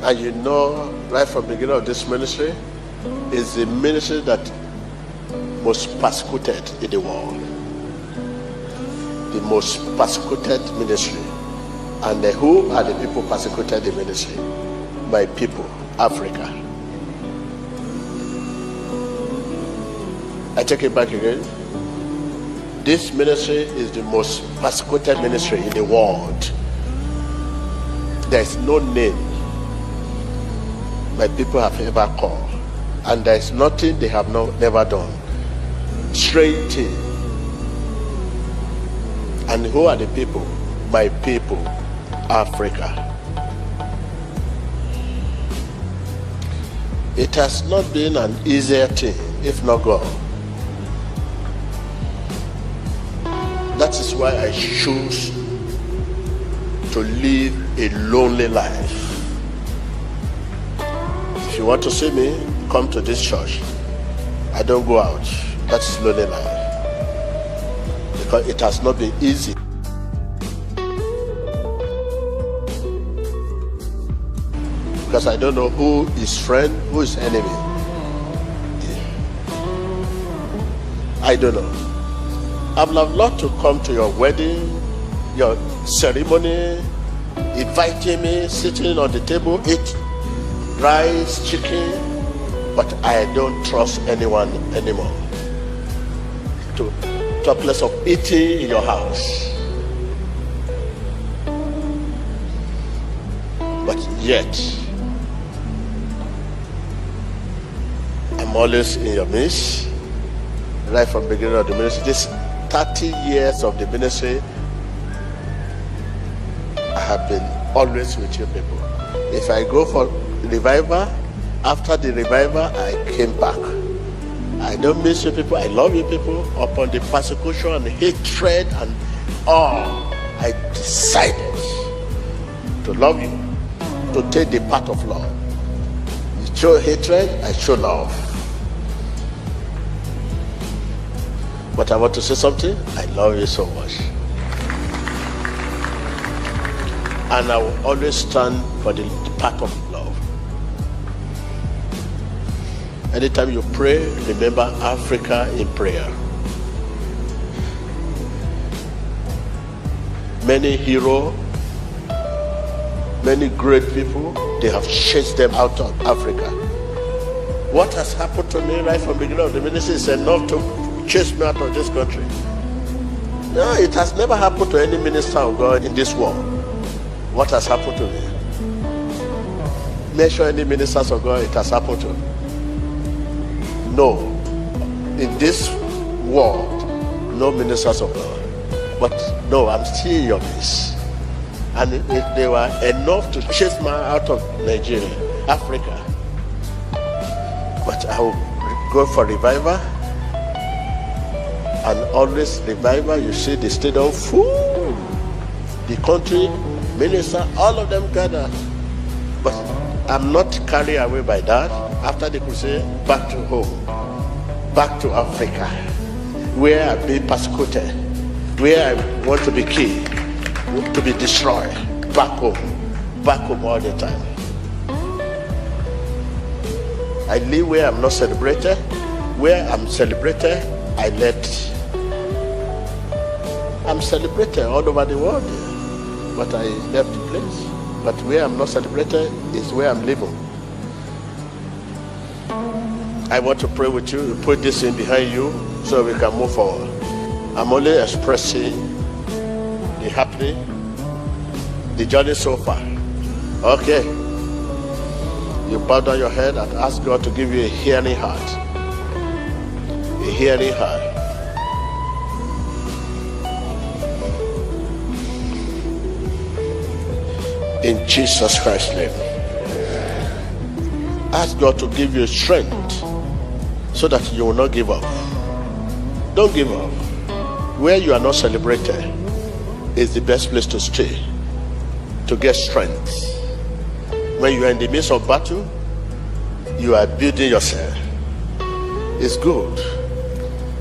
And you know, right from the beginning of this ministry, is the ministry that most persecuted in the world. The most persecuted ministry. And who are the people persecuted in ministry? My people, Africa. I take it back again. This ministry is the most persecuted ministry in the world. There is no name my people have ever called, and there is nothing they have never done. Straight in. And who are the people? My people, Africa. It has not been an easier thing, if not God. That is why I choose to live a lonely life. If you want to see me, come to this church. I don't go out. That's lonely life. Because it has not been easy. Because I don't know who is friend, who is enemy. I don't know. I would have loved to come to your wedding, your ceremony, inviting me, sitting on the table, eat rice, chicken, but I don't trust anyone anymore. To a place of eating in your house. But yet, I'm always in your midst, right from the beginning of the ministry. This 30 years of the ministry, I have been always with you people. If I go for revival, after the revival, I came back. I don't miss you people, I love you people. Upon the persecution and hatred and all, I decided to love you, to take the path of love. You show hatred, I show love. But I want to say something, I love you so much. And I will always stand for the path of love. Anytime you pray, remember Africa in prayer. Many heroes, many great people, they have chased them out of Africa. What has happened to me right from the beginning of the ministry is enough to chase me out of this country. No, it has never happened to any minister of God in this world. What has happened to me? Mention any ministers of God it has happened to. No. In this world, no ministers of God. But no, I'm still in your midst. And they were enough to chase me out of Nigeria, Africa. But I will go for revival. And always revival, you see the stadium full. The country, minister, all of them gather. But I'm not carried away by that. After the crusade, back to home, back to Africa, where I've been persecuted, where I want to be killed, to be destroyed. Back home all the time. I live where I'm not celebrated. Where I'm celebrated, I'm celebrated all over the world, but I left the place. But where I'm not celebrated is where I'm living. I want to pray with you, put this in behind you so we can move forward. I'm only expressing the happening, the journey so far. Okay. You bow down your head and ask God to give you a hearing heart. A hearing heart. In Jesus Christ's name. Ask God to give you strength so that you will not give up. Don't give up. Where you are not celebrated is the best place to stay, to get strength. When you are in the midst of battle, you are building yourself. It's good.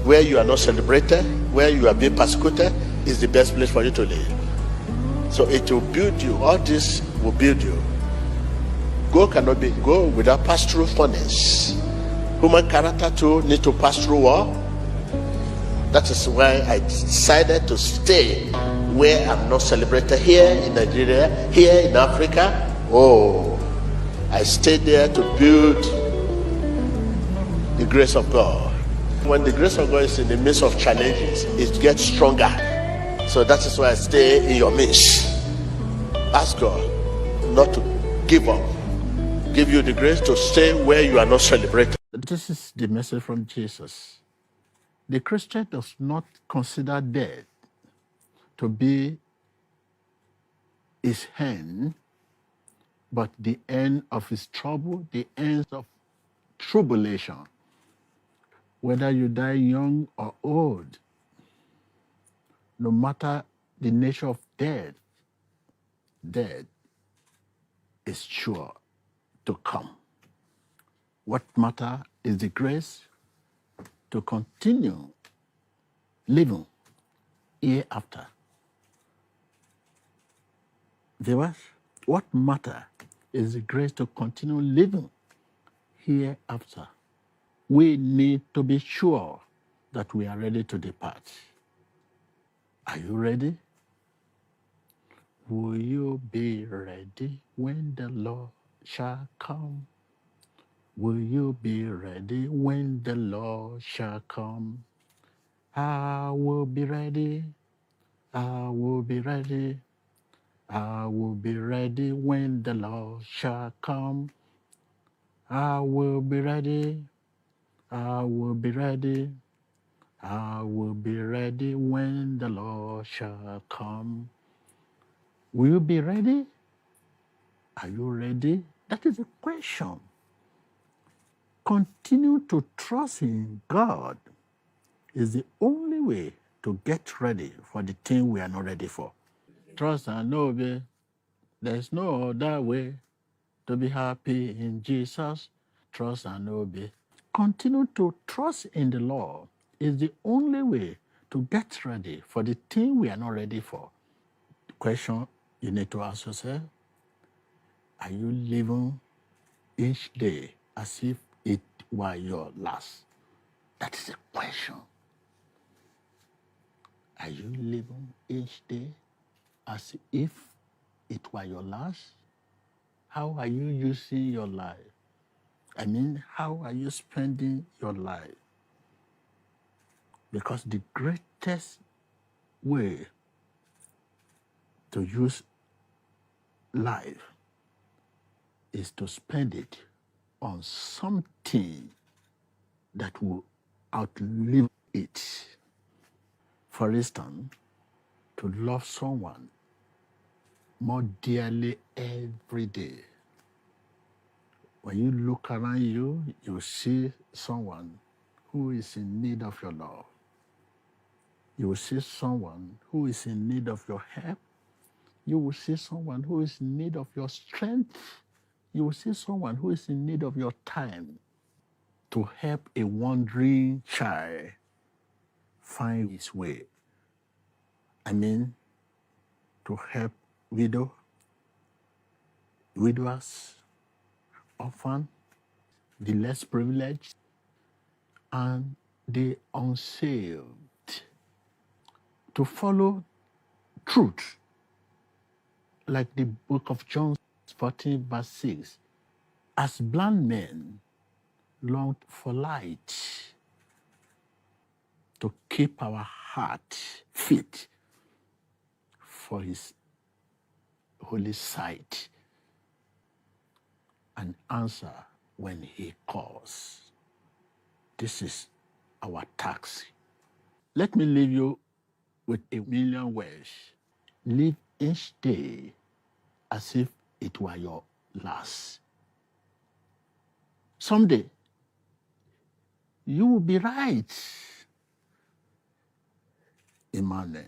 Where you are not celebrated, where you are being persecuted, is the best place for you to live. So it will build you. All this will build you. Gold cannot be gold without pass through furnace. Human character too need to pass through war. That is why I decided to stay where I'm not celebrated, here in Nigeria, here in Africa. Oh, I stayed there to build the grace of God. When the grace of God is in the midst of challenges, it gets stronger. So that is why I stay in your midst. Ask God not to give up. Give you the grace to stay where you are not celebrated. This is the message from Jesus. The Christian does not consider death to be his end, but the end of his trouble, the end of tribulation. Whether you die young or old, no matter the nature of death, death is sure to come. What matter is the grace to continue living hereafter. Viewers, what matter is the grace to continue living hereafter. We need to be sure that we are ready to depart. Are you ready? Will you be ready when the Lord shall come? Will you be ready when the Lord shall come? I will be ready. I will be ready. I will be ready when the Lord shall come. I will be ready. I will be ready. I will be ready when the Lord shall come. Will you be ready? Are you ready? That is the question. Continue to trust in God is the only way to get ready for the thing we are not ready for. Trust and obey. There's no other way to be happy in Jesus. Trust and obey. Continue to trust in the Lord is the only way to get ready for the thing we are not ready for. The question you need to ask yourself, are you living each day as if it were your last? That is the question. Are you living each day as if it were your last? How are you using your life? I mean, how are you spending your life? Because the greatest way to use life is to spend it on something that will outlive it. For instance, to love someone more dearly every day. When you look around you, you see someone who is in need of your love. You will see someone who is in need of your help. You will see someone who is in need of your strength. You will see someone who is in need of your time to help a wandering child find his way. I mean, to help widowers, orphans, the less privileged, and the unsaved. To follow truth, like the book of John 14, verse 6. As blind men long for light, to keep our heart fit for his holy sight and answer when he calls. This is our task. Let me leave you with a million words. Live each day as if it were your last. Someday, you will be right, Emmanuel.